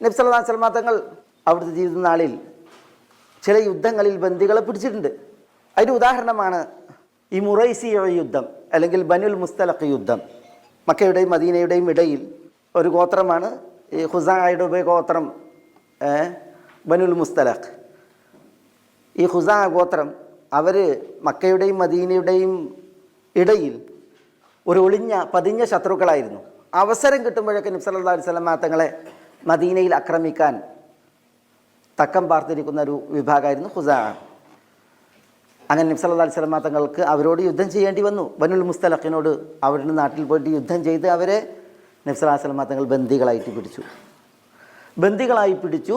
നബി സല്ലല്ലാഹു അലൈഹി വസല്ലം തങ്ങൾ അവിടുത്തെ ജീവിത നാളിൽ ചില യുദ്ധങ്ങളിൽ ബന്ദികളെ പിടിച്ചിട്ടുണ്ട്. അതിൻ്റെ ഉദാഹരണമാണ് ഈ മുറൈസിയ യുദ്ധം അല്ലെങ്കിൽ ബനുൽ മുസ്തലഖ് യുദ്ധം. മക്കയുടെയും മദീനയുടെയും ഇടയിൽ ഒരു ഗോത്രമാണ് ഈ ഖുസാഅയുടെ ഉപഗോത്രം, ബനുൽ മുസ്തലഖ്. ഈ ഖുസാഅ ഗോത്രം അവർ മക്കയുടെയും മദീനയുടെയും ഇടയിൽ ഒരു പതിഞ്ഞ ശത്രുക്കളായിരുന്നു. അവസരം കിട്ടുമ്പോഴൊക്കെ നബി സല്ലല്ലാഹു അലൈഹി വസല്ലം തങ്ങളെ മദീനയിൽ ആക്രമിക്കാൻ തക്കം പാർത്തിരിക്കുന്ന ഒരു വിഭാഗമായിരുന്നു ഖുസാഅ. അങ്ങനെ നബി സല്ലല്ലാഹു അലൈഹി വസല്ലം തങ്ങൾക്ക് അവരോട് യുദ്ധം ചെയ്യേണ്ടി വന്നു. ബനുൽ മുസ്തലഖിനോട് അവരുടെ നാട്ടിൽ പോയിട്ട് യുദ്ധം ചെയ്ത് അവരെ നബി സല്ലല്ലാഹു അലൈഹി വസല്ലം തങ്ങൾ ബന്ദികളായിട്ട് പിടിച്ചു. ബന്ദികളായി പിടിച്ചു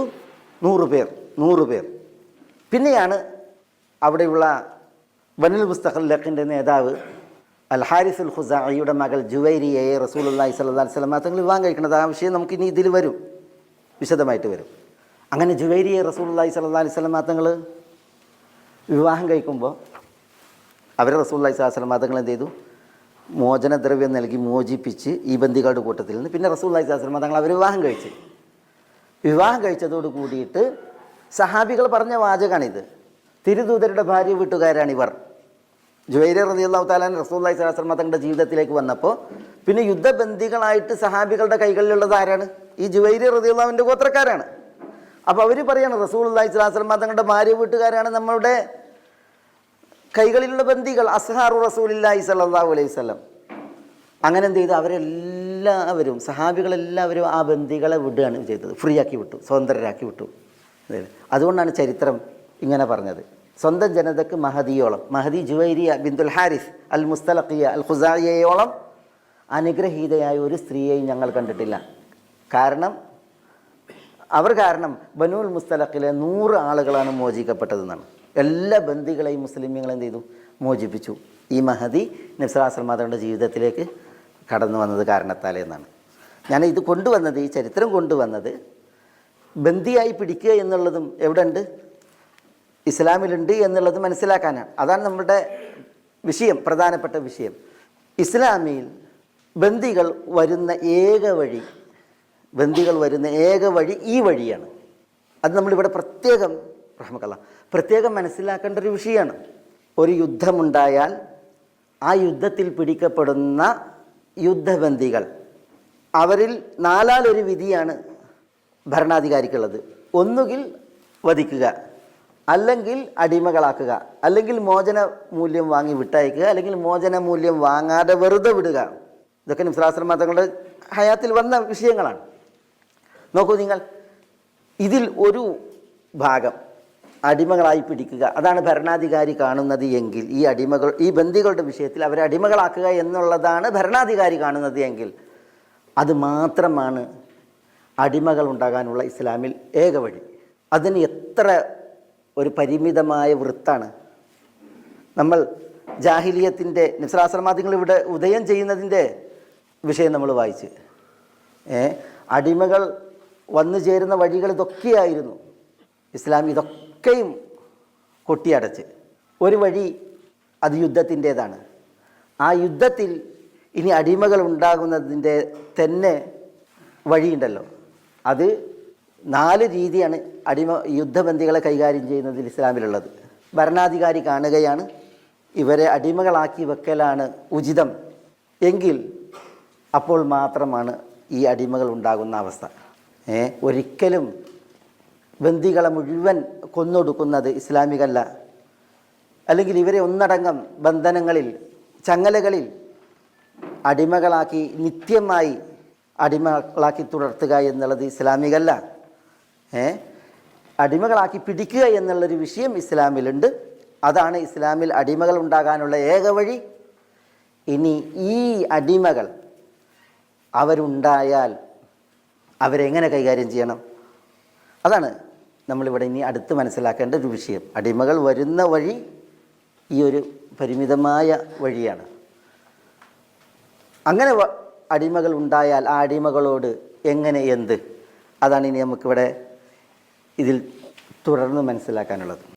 100 പേർ. പിന്നെയാണ് അവിടെയുള്ള ബനുൽ മുസ്തലഖിൻ്റെ നേതാവ് അൽ ഹാരിസുൽ ഖുസാഇയുടെ മകൾ ജുവൈരിയയെ റസൂലുള്ളാഹി സ്വല്ലല്ലാഹു അലൈഹി വസല്ലം തങ്ങൾ വിവാഹം കഴിക്കുന്നത്. ആ വിഷയം നമുക്കിനി ഇതിൽ വരും, വിശദമായിട്ട് വരും. അങ്ങനെ ജുവൈരിയെ റസൂലുള്ളാഹി സ്വല്ലല്ലാഹു അലൈഹി വസല്ലം തങ്ങൾ വിവാഹം കഴിക്കുമ്പോൾ അവരെ റസൂലുള്ളാഹി സ്വല്ലല്ലാഹു അലൈഹി വസല്ലം തങ്ങൾ എന്ത് ചെയ്തു? മോചനദ്രവ്യം നൽകി മോചിപ്പിച്ച് ഈ ബന്ദികളുടെ കൂട്ടത്തിൽ നിന്ന് പിന്നെ റസൂലുള്ളാഹി സ്വല്ലല്ലാഹു അലൈഹി വസല്ലം തങ്ങൾ അവർ വിവാഹം കഴിച്ച്. വിവാഹം കഴിച്ചതോട് കൂടിയിട്ട് സഹാബികൾ പറഞ്ഞ വാചകമാണിത്: തിരുദൂതരുടെ ഭാര്യ വീട്ടുകാരാണിവർ. ജുവൈരിയ റളിയല്ലാഹു തആല റസൂലുള്ളാഹി സ്വല്ലല്ലാഹു അലൈഹി വസല്ലം തങ്ങളുടെ ജീവിതത്തിലേക്ക് വന്നപ്പോൾ പിന്നെ യുദ്ധബന്ദികളായിട്ട് സഹാബികളുടെ കൈകളിലുള്ളത് ആരാണ്? ഈ ജുവൈരിയ റളിയല്ലാഹുവിൻ്റെ ഗോത്രക്കാരാണ്. അപ്പോൾ അവർ പറയാണ് റസൂലുള്ളാഹി സ്വല്ലല്ലാഹു അലൈഹി വസല്ലം തങ്ങളുടെ ഭാര്യ വീട്ടുകാരാണ് നമ്മളുടെ കൈകളിലുള്ള ബന്ദികൾ, അസ്ഹാറു റസൂലില്ലാഹി സ്വല്ലല്ലാഹു അലൈഹി വസല്ലം. അങ്ങനെ എന്ത് ചെയ്തു? അവരെല്ലാവരും സഹാബികളെല്ലാവരും ആ ബന്ദികളെ വിടുകയാണ് ചെയ്തത്. ഫ്രീ ആക്കി വിട്ടു, സ്വതന്ത്രരാക്കി വിട്ടു. അതുകൊണ്ടാണ് ചരിത്രം ഇങ്ങനെ പറഞ്ഞത്. സ്വന്തം ജനതയ്ക്ക് മഹദിയോളം, മഹദി ജുവൈരിയ ബിന്തുൽ ഹാരിസ് അൽ മുസ്തലഖിയ അൽ ഖുസാഇയയോളം അനുഗ്രഹീതയായ ഒരു സ്ത്രീയെയും ഞങ്ങൾ കണ്ടിട്ടില്ല. കാരണം ബനുൽ മുസ്തലഖിലെ 100 ആളുകളാണ് മോചിക്കപ്പെട്ടതെന്നാണ്. എല്ലാ ബന്ദികളെയും മുസ്ലിമീങ്ങൾ എന്ത് ചെയ്തു? മോചിപ്പിച്ചു. ഈ മഹദി നബി സല്ലല്ലാഹു അലൈഹി വസല്ലം തങ്ങളുടെ ജീവിതത്തിലേക്ക് കടന്നു വന്നത് കാരണത്താലേ എന്നാണ് ഞാൻ ഇത് കൊണ്ടുവന്നത്. ഈ ചരിത്രം കൊണ്ടുവന്നത് ബന്ദിയായി പിടിക്കുക എന്നുള്ളതും എവിടെ ഉണ്ട്? ഇസ്ലാമിലുണ്ട് എന്നുള്ളത് മനസ്സിലാക്കാനാണ്. അതാണ് നമ്മുടെ വിഷയം, പ്രധാനപ്പെട്ട വിഷയം. ഇസ്ലാമിൽ ബന്ദികൾ വരുന്ന ഏക വഴി ഈ വഴിയാണ്. അത് നമ്മളിവിടെ പ്രത്യേകം മനസ്സിലാക്കേണ്ട ഒരു വിഷയമാണ്. ഒരു യുദ്ധമുണ്ടായാൽ ആ യുദ്ധത്തിൽ പിടിക്കപ്പെടുന്ന യുദ്ധബന്ദികൾ, അവരിൽ 4 വിധിയാണ് ഭരണാധികാരിക്കുള്ളത്. ഒന്നുകിൽ വധിക്കുക, അല്ലെങ്കിൽ അടിമകളാക്കുക, അല്ലെങ്കിൽ മോചന മൂല്യം വാങ്ങി വിട്ടയക്കുക, അല്ലെങ്കിൽ മോചന മൂല്യം വാങ്ങാതെ വെറുതെ വിടുക. ഇതൊക്കെ നബി സല്ലല്ലാഹു അലൈഹി വസല്ലം തങ്ങളുടെ ഹയാത്തിൽ വന്ന വിഷയങ്ങളാണ്. നോക്കൂ നിങ്ങൾ, ഇതിൽ ഒരു ഭാഗം അടിമകളായി പിടിക്കുക, അതാണ് ഭരണാധികാരി കാണുന്നത് എങ്കിൽ, ഈ ബന്ദികളുടെ വിഷയത്തിൽ അവരെ അടിമകളാക്കുക എന്നുള്ളതാണ് ഭരണാധികാരി കാണുന്നത് എങ്കിൽ, അത് മാത്രമാണ് അടിമകൾ ഉണ്ടാകാനുള്ള ഇസ്ലാമിൽ ഏക വഴി. അതിന് എത്ര ഒരു പരിമിതമായ വൃത്താണ്. നമ്മൾ ജാഹിലിയത്തിൻ്റെ നബി സല്ലല്ലാഹു അലൈഹി വസല്ലം ഇവിടെ ഉദയം ചെയ്യുന്നതിൻ്റെ വിഷയം നമ്മൾ വായിച്ച്, അടിമകൾ വന്നു ചേരുന്ന വഴികൾ ഇതൊക്കെയായിരുന്നു. ഇസ്ലാം ഇതൊക്കെയും കൊട്ടിയടച്ച് ഒരു വഴി, അത് യുദ്ധത്തിൻ്റേതാണ്. ആ യുദ്ധത്തിൽ ഇനി അടിമകൾ ഉണ്ടാകുന്നതിൻ്റെ തന്നെ വഴിയുണ്ടല്ലോ. അത് 4 രീതിയാണ് യുദ്ധബന്ദികളെ കൈകാര്യം ചെയ്യുന്നതിൽ ഇസ്ലാമിലുള്ളത്. ഭരണാധികാരി കാണുകയാണ് ഇവരെ അടിമകളാക്കി വെക്കലാണ് ഉചിതം എങ്കിൽ അപ്പോൾ മാത്രമാണ് ഈ അടിമകൾ ഉണ്ടാകുന്ന അവസ്ഥ. ഒരിക്കലും ബന്ദികളെ മുഴുവൻ കൊന്നൊടുക്കുന്നത് ഇസ്ലാമികല്ല. അല്ലെങ്കിൽ ഇവരെ ഒന്നടങ്കം ബന്ധനങ്ങളിൽ, ചങ്ങലകളിൽ അടിമകളാക്കി നിത്യമായി അടിമകളാക്കി തുടർത്തുക എന്നുള്ളത് ഇസ്ലാമികല്ല. അടിമകളാക്കി പിടിക്കുക എന്നുള്ളൊരു വിഷയം ഇസ്ലാമിലുണ്ട്. അതാണ് ഇസ്ലാമിൽ അടിമകൾ ഉണ്ടാകാനുള്ള ഏക വഴി. ഇനി ഈ അടിമകൾ അവരുണ്ടായാൽ അവരെങ്ങനെ കൈകാര്യം ചെയ്യണം? അതാണ് നമ്മളിവിടെ ഇനി അടുത്ത് മനസ്സിലാക്കേണ്ട ഒരു വിഷയം. അടിമകൾ വരുന്ന വഴി ഈ ഒരു പരിമിതമായ വഴിയാണ്. അങ്ങനെ അടിമകൾ ഉണ്ടായാൽ ആ അടിമകളോട് എങ്ങനെ അതാണ് ഇനി നമുക്കിവിടെ ഇതിൽ തുടർന്ന് മനസ്സിലാക്കാനുള്ളത്.